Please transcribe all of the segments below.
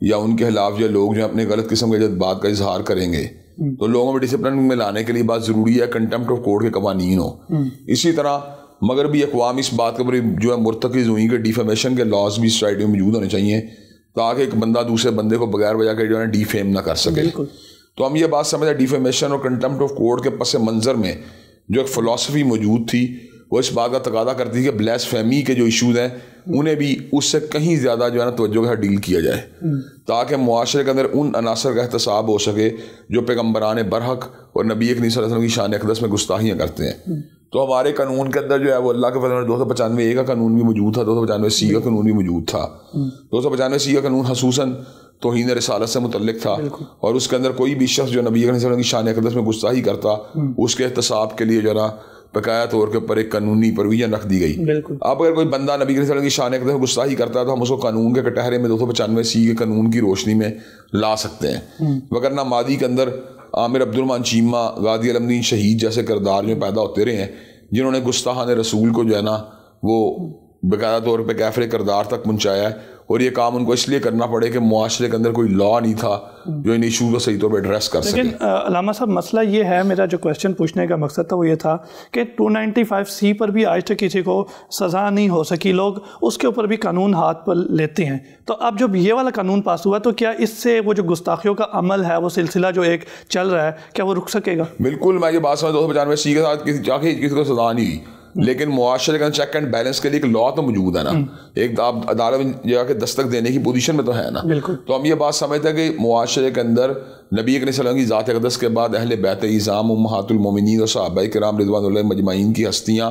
یا ان کے خلاف جو لوگ جو اپنے غلط قسم کے جذبات کا اظہار کریں گے تو لوگوں میں ڈسپلن میں لانے کے لیے بات ضروری ہے کنٹمپٹ آف کورٹ کے قوانین ہو. اسی طرح مغربی اقوام اس بات کے اوپر جو ہے مرتکز ہوئی کہ ڈیفیمیشن کے لاز بھی سوسائٹی میں موجود ہونے چاہیے تاکہ ایک بندہ دوسرے بندے کو بغیر وجہ کے جو ہے ڈیفیم نہ کر سکے. تو ہم یہ بات سمجھیں ڈیفیمیشن اور کنٹمپٹ آف کورٹ کے پس منظر میں جو ایک فلسفی موجود تھی وہ اس بات کا تقاضا کرتی ہے کہ بلیسفیمی کے جو ایشوز ہیں انہیں بھی اس سے کہیں زیادہ جو ہے نا توجہ کے ساتھ ڈیل کیا جائے تاکہ معاشرے کے اندر ان عناصر کا احتساب ہو سکے جو پیغمبران برحق اور نبی کریم صلی اللہ علیہ وسلم کی شان اقدس میں گستاخیاں کرتے ہیں. تو ہمارے قانون کے اندر جو ہے وہ اللہ کے فضل میں 295A کا قانون بھی موجود تھا, 295C کا قانون بھی موجود تھا. 295C کا قانون خصوصاً توہین رسالت سے متعلق تھا اور اس کے اندر کوئی بھی شخص جو نبی کریم صلی اللہ علیہ وسلم کی شان اقدس میں گستاخی کرتا اس کے احتساب کے لیے جو ہے نا بقایا طور کے اوپر ایک قانونی پروویژن رکھ دی گئی. اب اگر کوئی بندہ نبی کریم صلی اللہ علیہ وسلم کی شان اقدس میں گستاخی کرتا ہے تو ہم اس کو قانون کے کٹہرے میں 295C کے قانون کی روشنی میں لا سکتے ہیں. وگرنہ ماضی کے اندر عامر عبد الرحمن چیمہ, غازی علم دین شہید جیسے کردار جو پیدا ہوتے رہے ہیں جنہوں نے گستاخان رسول کو جو ہے نا وہ باقاعدہ طور پہ کافر کردار تک پہنچایا ہے اور یہ کام ان کو اس لیے کرنا پڑے کہ معاشرے کے اندر کوئی لا نہیں تھا جو ان ایشوز کو صحیح طور پہ ایڈریس کر سکے. لیکن علامہ صاحب مسئلہ یہ ہے, میرا جو کویشچن پوچھنے کا مقصد تھا وہ یہ تھا کہ 295C پر بھی آج تک کسی کو سزا نہیں ہو سکی, لوگ اس کے اوپر بھی قانون ہاتھ پر لیتے ہیں. تو اب جب یہ والا قانون پاس ہوا تو کیا اس سے وہ جو گستاخیوں کا عمل ہے وہ سلسلہ جو ایک چل رہا ہے کیا وہ رک سکے گا؟ بالکل, میں یہ بات سمجھ 295C کے ساتھ کسی کو سزا نہیں ہوئی لیکن معاشرے کا چیک اینڈ بیلنس کے لیے ایک لا تو موجود ہے نا, ایک آپ عدالت میں جا کے دستک دینے کی پوزیشن میں تو ہے نا. تو ہم یہ بات سمجھتے ہیں کہ معاشرے کے اندر نبی کریم صلی اللہ علیہ وسلم کی ذات اقدس کے بعد اہل بیت اعظام امہات المومنین اور صحابہ کرام رضوان اللہ مجمعین کی ہستیاں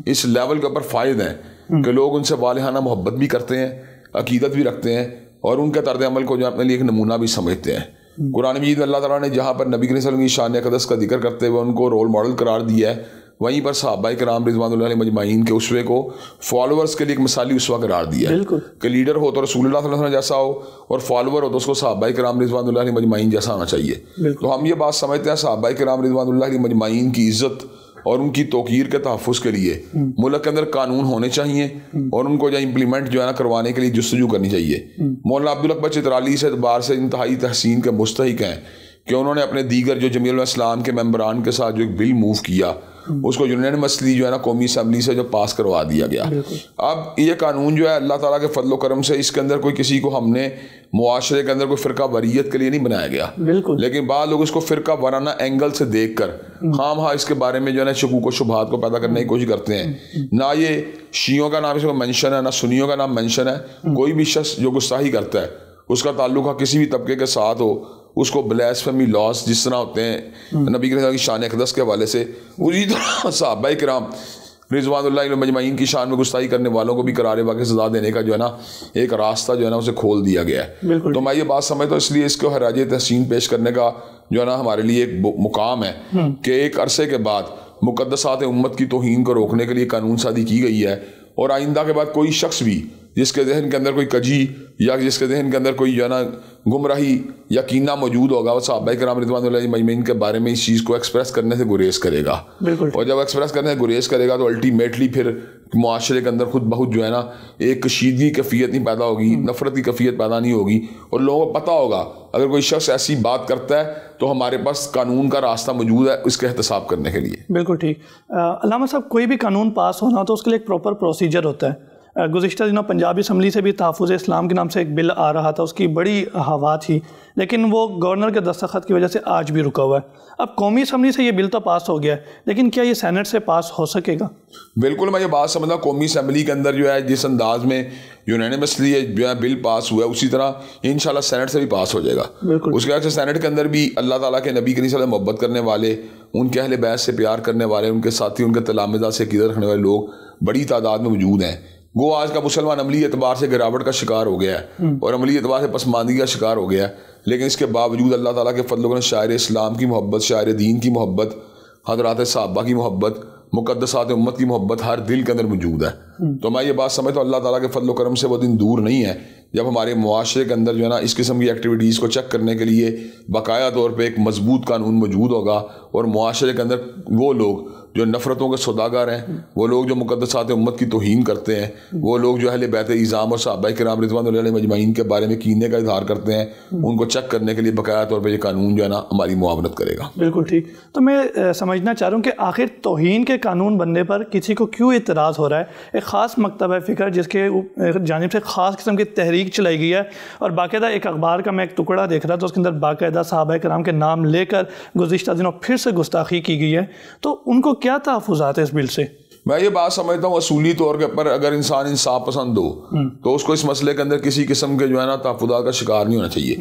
اس لیول کے اوپر فائد ہیں کہ لوگ ان سے والہانہ محبت بھی کرتے ہیں, عقیدت بھی رکھتے ہیں اور ان کے طرز عمل کو جو اپنے لیے ایک نمونہ بھی سمجھتے ہیں. قرآن مجید میں اللہ تعالیٰ نے جہاں پر نبی کریم صلی اللہ علیہ وسلم کی شان اقدس کا ذکر کرتے ہوئے ان کو رول ماڈل قرار دیا ہے وہیں پر صحابہ کرام رضوان اللہ علیہ مجمعین کے اسوے کو فالوورز کے لیے ایک مثالی اسوہ قرار دیا ہے کہ لیڈر ہو تو رسول اللہ صلی اللہ علیہ وسلم جیسا ہو اور فالوور ہو تو اس کو صحابہ کرام رضوان اللہ علیہ مجمعین جیسا ہونا چاہیے. تو ہم یہ بات سمجھتے ہیں صحابہ کرام رضوان اللہ علیہ مجمعین کی عزت اور ان کی توقیر کے تحفظ کے لیے ملک کے اندر قانون ہونے چاہیے اور ان کو جو امپلیمنٹ جو ہے نا کروانے کے لیے جستجو کرنی چاہیے. مولانا عبدالاکبر چترالی سے اعتبار سے انتہائی تحسین کے مستحق ہیں کہ انہوں نے اپنے دیگر جو جمیع الاسلام کے ممبران کے ساتھ جو ایک بل موو کیا اس کو یونینمسلی جو ہے نا قومی اسمبلی سے جو پاس کروا دیا گیا. اب یہ قانون جو ہے اللہ تعالیٰ کے فضل و کرم سے اس کے اندر کوئی کسی کو ہم نے معاشرے کے اندر کوئی فرقہ واریت کے لیے نہیں بنایا گیا, لیکن بعض لوگ اس کو فرقہ وارانہ اینگل سے دیکھ کر ہاں اس کے بارے میں جو ہے نا شکوک و شبہات کو پیدا کرنے کی کوشش کرتے ہیں. نہ یہ شیعوں کا نام اس میں مینشن ہے نہ سنیوں کا نام مینشن ہے. کوئی بھی شخص جو گستاخی کرتا ہے اس کا تعلق کسی بھی طبقے کے ساتھ ہو اس کو بلیسفیمی لاس جس طرح ہوتے ہیں نبی کریم کی شان اقدس کے حوالے سے اسی طرح صحابہ کرام رضوان اللہ علیہ مجمعین کی شان میں گستاخی کرنے والوں کو بھی قرار واقعی سزا دینے کا جو ہے نا ایک راستہ جو ہے نا اسے کھول دیا گیا ہے. تو میں یہ بات سمجھتا ہوں اس لیے اس کو خراج تحسین پیش کرنے کا جو ہے نا ہمارے لیے ایک مقام ہے کہ ایک عرصے کے بعد مقدسات امت کی توہین کو روکنے کے لیے قانون سازی کی گئی ہے اور آئندہ کے بعد کوئی شخص بھی جس کے ذہن کے اندر کوئی کجی یا جس کے ذہن کے اندر کوئی جو ہے نا گمراہی یا کینہ موجود ہوگا وہ صحابہ کرام رضوان اللہ مجمعین کے بارے میں اس چیز کو ایکسپریس کرنے سے گریز کرے گا. اور جب ایکسپریس کرنے سے گریز کرے گا تو الٹیمیٹلی پھر معاشرے کے اندر خود بخود جو ہے نا ایک کشیدگی کیفیت نہیں پیدا ہوگی, نفرت کی کیفیت پیدا نہیں ہوگی اور لوگوں کو پتہ ہوگا اگر کوئی شخص ایسی بات کرتا ہے تو ہمارے پاس قانون کا راستہ موجود ہے اس کے احتساب کرنے کے لیے. بالکل ٹھیک. علامہ صاحب کوئی بھی قانون پاس ہونا تو اس کے لیے ایک پراپر پروسیجر ہوتا ہے. گزشتہ دنوں پنجاب اسمبلی سے بھی تحفظ اسلام کے نام سے ایک بل آ رہا تھا, اس کی بڑی ہوا تھی لیکن وہ گورنر کے دستخط کی وجہ سے آج بھی رکا ہوا ہے. اب قومی اسمبلی سے یہ بل تو پاس ہو گیا ہے لیکن کیا یہ سینٹ سے پاس ہو سکے گا؟ بالکل, میں یہ بات سمجھتا ہوں قومی اسمبلی کے اندر جو ہے جس انداز میں یونینمسلی جو ہے بل پاس ہوا ہے اسی طرح انشاءاللہ سینٹ سے بھی پاس ہو جائے گا. اس کے بعد سے سینٹ کے اندر بھی اللہ تعالیٰ کے نبی کریم صلی اللہ علیہ وسلم محبت کرنے والے, ان کے اہل بیت سے پیار کرنے والے, ان کے ساتھی, ان کے تلامذہ سے عقیدت رکھنے والے لوگ بڑی تعداد میں موجود ہیں. گو آج کا مسلمان عملی اعتبار سے گراوٹ کا شکار ہو گیا ہے اور عملی اعتبار سے پسماندگی کا شکار ہو گیا ہے, لیکن اس کے باوجود اللہ تعالیٰ کے فضل و کرم شاعر اسلام کی محبت, شاعر دین کی محبت, حضرات صحابہ کی محبت, مقدسات امت کی محبت ہر دل کے اندر موجود ہے. تو میں یہ بات سمجھتا ہوں اللہ تعالیٰ کے فضل و کرم سے وہ دن دور نہیں ہے جب ہمارے معاشرے کے اندر جو ہے نا اس قسم کی ایکٹیویٹیز کو چیک کرنے کے لیے باقاعدہ طور پہ ایک مضبوط قانون موجود ہوگا اور معاشرے کے اندر وہ لوگ جو نفرتوں کے سوداگر ہیں، وہ لوگ جو مقدسات امت کی توہین کرتے ہیں، وہ لوگ جو اہل بیت اعظام اور صحابہ کرام رضوان اللہ علیہم اجمعین کے بارے میں کینے کا اظہار کرتے ہیں، ان کو چیک کرنے کے لیے باقاعدہ طور پہ یہ قانون جو ہے نا ہماری معاونت کرے گا. بالکل ٹھیک. تو میں سمجھنا چاہ رہا ہوں کہ آخر توہین کے قانون بننے پر کسی کو کیوں اعتراض ہو رہا ہے؟ ایک خاص مکتبہ فکر جس کے جانب سے خاص قسم کی تحریک چلائی گئی ہے، اور باقاعدہ ایک اخبار کا میں ایک ٹکڑا دیکھ رہا تھا، اس کے اندر باقاعدہ صحابہ کرام کے نام لے کر گزشتہ دنوں پھر سے گستاخی کی گئی ہے. تو ان کو کیا تحفظات ہے اس بل سے؟ میں یہ بات سمجھتا ہوں اصولی طور کے پر اگر انسان انصاف پسند ہو تو اس کو اس مسئلے کے اندر کسی قسم کے جو ہے نا تحفظات کا شکار نہیں ہونا چاہیے.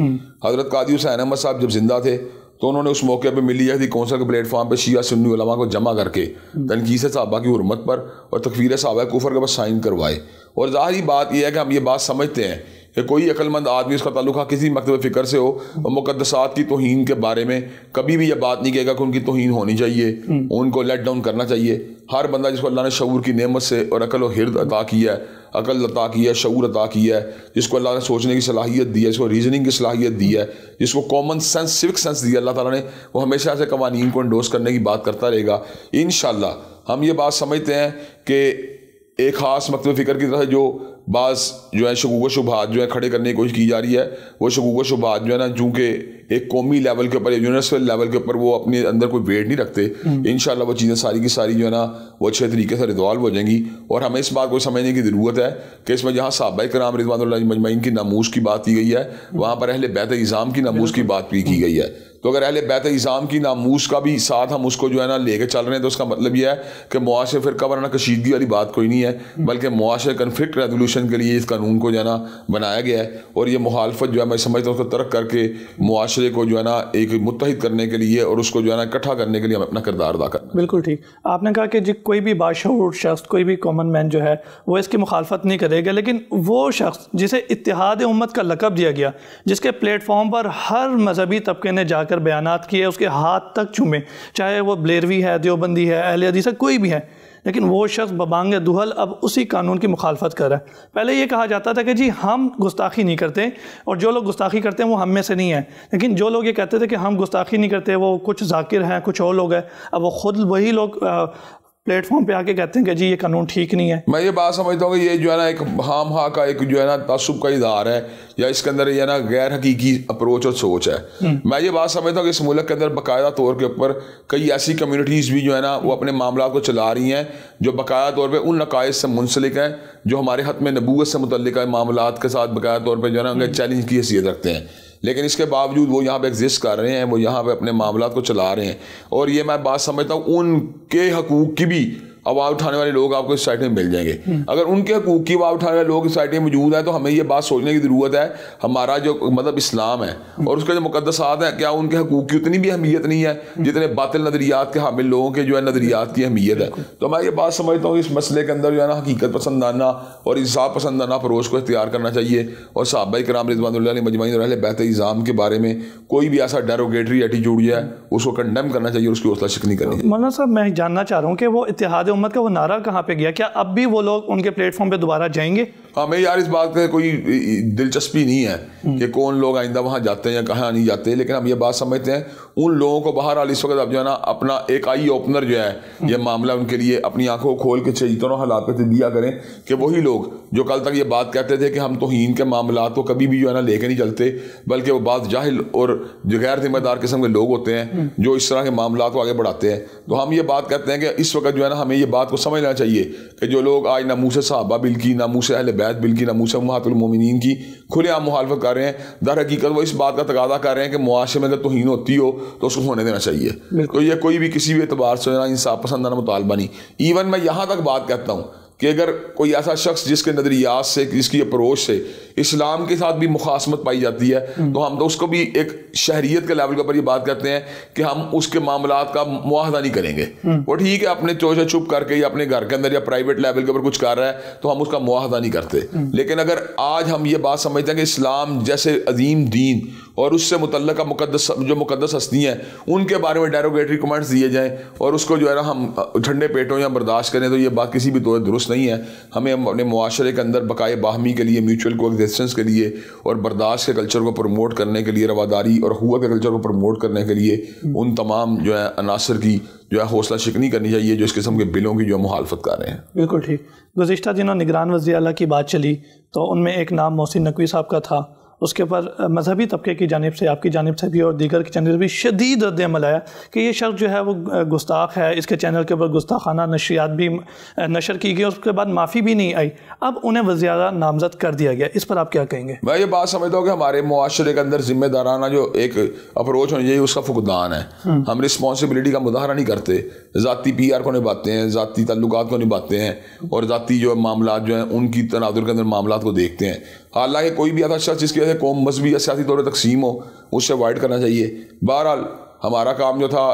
حضرت قاضی حسین احمد صاحب جب زندہ تھے تو انہوں نے اس موقع پہ ملی عہدی کونسل کے پلیٹ فارم پہ شیعہ سنی علماء کو جمع کر کے تنقیص صحابہ کی حرمت پر اور تکفیر صحابہ کفر کے پر سائن کروائے. اور ظاہری بات یہ ہے کہ ہم یہ بات سمجھتے ہیں کہ کوئی عقل مند آدمی اس کا تعلق کسی مکتبہ فکر سے ہو اور مقدسات کی توہین کے بارے میں کبھی بھی یہ بات نہیں کہے گا کہ ان کی توہین ہونی چاہیے، ان کو لیٹ ڈاؤن کرنا چاہیے. ہر بندہ جس کو اللہ نے شعور کی نعمت سے اور عقل و حرد عطا کیا ہے، عقل عطا کیا ہے، شعور عطا کیا ہے، جس کو اللہ نے سوچنے کی صلاحیت دی ہے، جس کو ریزننگ کی صلاحیت دی ہے، جس کو کامن سینس سوک سینس دی ہے اللہ تعالیٰ نے، وہ ہمیشہ ایسے قوانین کو انڈورس کرنے کی بات کرتا رہے گا. انشاءاللہ ہم یہ بات سمجھتے ہیں کہ ایک خاص مکتبہ فکر کی طرح جو بعض جو ہے شکوک و شبہات جو ہے کھڑے کرنے کی کوشش کی جا رہی ہے، وہ شکوک و شبہات جو ہے نا چونکہ ایک قومی لیول کے اوپر، یونیورسل لیول کے اوپر وہ اپنے اندر کوئی ویٹ نہیں رکھتے، انشاءاللہ وہ چیزیں ساری کی ساری جو ہے نا وہ اچھے طریقے سے ریزالو ہو جائیں گی. اور ہمیں اس بات کو سمجھنے کی ضرورت ہے کہ اس میں جہاں صحابہ کرام رضوان اللہ علیہم اجمعین کی ناموس کی بات کی گئی ہے، وہاں پر اہل بیت اعظام کی ناموس کی بات بھی کی گئی ہے. تو اگر اہل بیت اعظام کی ناموس کا بھی ساتھ ہم اس کو جو ہے نا لے کے چل رہے ہیں تو اس کا مطلب یہ ہے کہ معاشرے فرقہ وارانہ کشیدگی والی بات کوئی نہیں ہے، بلکہ معاشرے کنفلکٹ ریزولوشن کے لیے اس قانون کو جو ہے نا بنایا گیا ہے. اور یہ مخالفت جو ہے میں سمجھتا ہوں اس کو ترک کر کے معاشرے کو جو ہے نا ایک متحد کرنے کے لیے اور اس کو جو ہے نا اکٹھا کرنے کے لیے ہم اپنا کردار ادا کریں. بالکل ٹھیک. آپ نے کہا کہ کوئی بھی باشعور شخص، کوئی بھی کامن مین جو ہے وہ اس کی مخالفت نہیں کرے گا، لیکن وہ شخص جسے اتحاد امت کا لقب دیا گیا، جس کے پلیٹ فارم پر ہر مذہبی طبقے نے جا کر بیانات کیے، اس کے ہاتھ تک چومے، چاہے وہ بلیروی ہے، دیوبندی ہے، اہل حدیث ہے، کوئی بھی ہے، لیکن وہ شخص ببانگ دہل اب اسی قانون کی مخالفت کر رہا ہے. پہلے یہ کہا جاتا تھا کہ جی ہم گستاخی نہیں کرتے، اور جو لوگ گستاخی کرتے ہیں وہ ہم میں سے نہیں ہیں، لیکن جو لوگ یہ کہتے تھے کہ ہم گستاخی نہیں کرتے وہ کچھ ذاکر ہیں، کچھ اور لوگ ہیں، اب وہ خود وہی لوگ پلیٹ فارم پہ آ کے کہتے ہیں کہ جی یہ قانون ٹھیک نہیں ہے. میں یہ بات سمجھتا ہوں کہ یہ جو ہے نا ایک ہام ہاں کا ایک جو ہے نا تعصب کا اظہار ہے، یا اس کے اندر یہ نا غیر حقیقی اپروچ اور سوچ ہے. میں یہ بات سمجھتا ہوں کہ اس ملک کے اندر باقاعدہ طور کے اوپر کئی ایسی کمیونٹیز بھی جو ہے نا وہ اپنے معاملات کو چلا رہی ہیں جو باقاعدہ طور پہ ان نقائص سے منسلک ہیں جو ہمارے ختم نبوت سے متعلق معاملات کے ساتھ باقاعدہ طور پہ جو ہے نا ان کا چیلنج کی حیثیت رکھتے ہیں. لیکن اس کے باوجود وہ یہاں پہ ایگزسٹ کر رہے ہیں، وہ یہاں پہ اپنے معاملات کو چلا رہے ہیں. اور یہ میں بات سمجھتا ہوں ان کے حقوق کی بھی آواز اٹھانے والے لوگ آپ کو اس سوسائٹی میں مل جائیں گے. اگر ان کے حقوق کی آواز اٹھانے والے لوگ اس سوسائٹی میں موجود ہیں تو ہمیں یہ بات سوچنے کی ضرورت ہے ہمارا جو مذہب اسلام ہے اور اس کے جو مقدسات ہیں، کیا ان کے حقوق کی اتنی بھی اہمیت نہیں ہے جتنے باطل نظریات کے حامل لوگوں کے جو ہے نظریات کی اہمیت ہے. تو میں یہ بات سمجھتا ہوں اس مسئلے کے اندر جو ہے نا حقیقت پسندانہ اور انصاف پسندانہ اپروچ کو اختیار کرنا چاہیے، اور صحابہ کرام رضوان اللہ علیہم اجمعین اور اہل بیت اعظام کے بارے میں کوئی بھی ایسا ڈیروگیٹری ایٹیٹیوڈ ہے اس کو کنڈیم کرنا چاہیے اور اس کی حوصلہ شکنی کرنی چاہیے. مولانا صاحب میں جاننا چاہ رہا ہوں کہ وہ اتحاد امت کا وہ نعرہ کہاں پہ گیا؟ کیا اب بھی وہ لوگ ان کے پلیٹ فارم پہ دوبارہ جائیں گے؟ ہمیں یار اس بات کا کوئی دلچسپی نہیں ہے کہ کون لوگ آئندہ وہاں جاتے ہیں یا کہاں نہیں جاتے، لیکن ہم یہ بات سمجھتے ہیں ان لوگوں کو بہرحال اس وقت اب جو ہے نا اپنا ایک آئی اوپنر جو ہے یہ معاملہ ان کے لیے اپنی آنکھوں کو کھول کے چیتنوں حالات پہ تجزیہ کریں کہ وہی لوگ جو کل تک یہ بات کہتے تھے کہ ہم توہین کے معاملات کو کبھی بھی جو ہے نا لے کے نہیں چلتے، بلکہ وہ بعض جاہل اور جو غیر ذمہ دار قسم کے لوگ ہوتے ہیں جو اس طرح کے معاملات کو آگے بڑھاتے ہیں، تو ہم یہ بات کہتے ہیں کہ اس وقت جو ہے نا ہمیں یہ بات کو سمجھنا چاہیے کہ جو لوگ آج ناموس صحابہ بل کی، ناموس اہل بیت بل کی، ناموس امہات المومنین کی کھلے عام مخالفت کر رہے ہیں، در حقیقت وہ اس بات کا تقاضا کر رہے ہیں کہ معاشرے میں اگر توہین ہوتی ہو تو اس کو ہونے دینا چاہیے. تو یہ کوئی بھی کسی بھی اعتبار سے انصاف پسندانہ مطالبہ نہیں. ایون میں یہاں تک بات کہتا ہوں کہ اگر کوئی ایسا شخص جس کے نظریات سے، جس کی اپروچ سے اسلام کے ساتھ بھی مخاصمت پائی جاتی ہے تو ہم تو اس کو بھی ایک شہریت کے لیول کے اوپر یہ بات کہتے ہیں کہ ہم اس کے معاملات کا معاہدہ نہیں کریں گے. وہ ٹھیک ہے اپنے چوچے چپ کر کے یا اپنے گھر کے اندر یا پرائیویٹ لیول کے اوپر کچھ کر رہا ہے تو ہم اس کا معاہدہ نہیں کرتے. لیکن اگر آج ہم یہ بات سمجھتے ہیں کہ اسلام جیسے عظیم دین اور اس سے متعلقہ مقدس ہستی ہیں ان کے بارے میں ڈیروگیٹری کمنٹس دیے جائیں اور اس کو جو ہے نا ہم ٹھنڈے پیٹوں یا برداشت کریں، تو یہ بات کسی بھی طور درست نہیں ہے. ہمیں اپنے معاشرے کے اندر بقائے باہمی کے لیے، میوچل کو ایگزسٹنس کے لیے اور برداشت کے کلچر کو پروموٹ کرنے کے لیے، رواداری اور اخوت کے کلچر کو پروموٹ کرنے کے لیے ان تمام جو ہے عناصر کی جو ہے حوصلہ شکنی کرنی چاہیے جو اس قسم کے بلوں کی جو مخالفت کر رہے ہیں. بالکل ٹھیک. گزشتہ دنوں نگران وزیر اعلیٰ کی بات چلی تو ان میں ایک نام محسن نقوی صاحب کا تھا. اس کے اوپر مذہبی طبقے کی جانب سے، آپ کی جانب سے بھی اور دیگر کی جانب سے بھی شدید رد عمل آیا کہ یہ شخص جو ہے وہ گستاخ ہے، اس کے چینل کے اوپر گستاخانہ نشریات بھی نشر کی گئی اور اس کے بعد معافی بھی نہیں آئی. اب انہیں وزیر اعلیٰ نامزد کر دیا گیا، اس پر آپ کیا کہیں گے؟ میں یہ بات سمجھتا ہوں کہ ہمارے معاشرے کے اندر ذمہ دارانہ جو ایک اپروچ ہونی چاہیے اس کا فقدان ہے. ہم رسپانسبلٹی کا مظاہرہ نہیں کرتے، ذاتی پی آر کو نبھاتے ہیں، ذاتی تعلقات کو نبھاتے ہیں اور ذاتی جو معاملات جو ہیں ان کی تناظر کے اندر معاملات کو دیکھتے ہیں. حالانکہ کوئی بھی ایسا شخص جس کی وجہ سے قوم مذہبی یا سیاسی طور پر تقسیم ہو اس سے اوائڈ کرنا چاہیے. بہرحال ہمارا کام جو تھا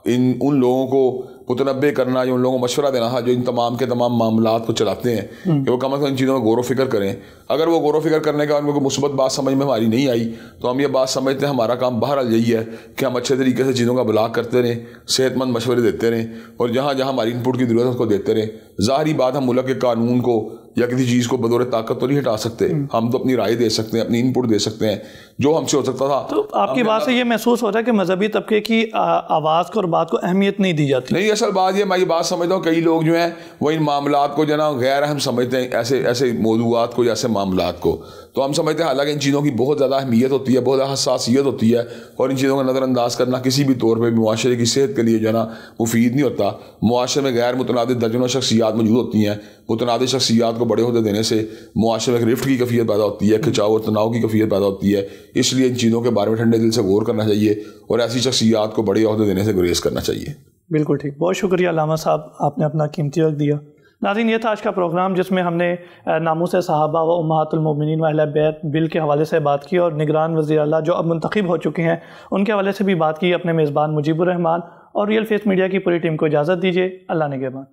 ان لوگوں کو متنبع کرنا، جو ان لوگوں کو مشورہ دینا تھا جو ان تمام کے تمام معاملات کو چلاتے ہیں کہ وہ کم از کم ان چیزوں میں غور و فکر کریں. اگر وہ غور و فکر کرنے کا ان کو مثبت بات سمجھ میں ہماری نہیں آئی تو ہم یہ بات سمجھتے ہیں ہمارا کام بہرحال یہی ہے کہ ہم اچھے طریقے سے چیزوں کا بلاغ کرتے رہیں، صحت مند مشورے دیتے رہیں اور جہاں جہاں ہماری ان پٹ کی ضرورت ہے اس کو دیتے رہیں. ظاہری بات ہم ملک کے قانون کو یا کسی چیز کو بدور طاقت تو نہیں ہٹا سکتے، ہم تو اپنی رائے دے سکتے ہیں، اپنی ان پٹ دے سکتے ہیں جو ہم سے ہو سکتا تھا. تو آپ کی بات سے یہ محسوس ہوتا ہے کہ مذہبی طبقے کی آواز کو اور بات کو اہمیت نہیں دی جاتی؟ نہیں، اصل بات یہ میں یہ بات سمجھتا ہوں کئی لوگ جو ہیں وہ ان معاملات کو جو ہے نا غیر اہم سمجھتے ہیں، ایسے موضوعات کو یا ایسے معاملات کو. تو ہم سمجھتے ہیں حالانکہ ان چیزوں کی بہت زیادہ اہمیت ہوتی ہے، بہت زیادہ حساسیت ہوتی ہے اور ان چیزوں کا نظر انداز کرنا کسی بھی طور پہ معاشرے کی صحت کے لیے جو ہے نا مفید نہیں ہوتا. معاشرے میں غیر متنازع درجنوں شخصیات موجود ہوتی ہیں. متنازع شخصیات کو بڑے عہدے دینے سے معاشرے میں ایک رفٹ کی کیفیت پیدا ہوتی ہے، کھچاؤ اور تناؤ کی کیفیت پیدا ہوتی ہے. اس لیے ان چیزوں کے بارے میں ٹھنڈے دل سے غور کرنا چاہیے اور ایسی شخصیات کو بڑے عہدے دینے سے گریز کرنا چاہیے. بالکل ٹھیک. بہت شکریہ علامہ صاحب، آپ نے اپنا قیمتی وقت دیا. ناظرین، یہ تھا آج کا پروگرام جس میں ہم نے ناموس صحابہ و امہات المومنین و اہل بیت بل کے حوالے سے بات کی اور نگران وزیر اعلیٰ جو اب منتخب ہو چکے ہیں ان کے حوالے سے بھی بات کی. اپنے میزبان مجیب الرحمان اور ریئل فیس میڈیا کی پوری ٹیم کو اجازت دیجیے. اللہ نگہبان.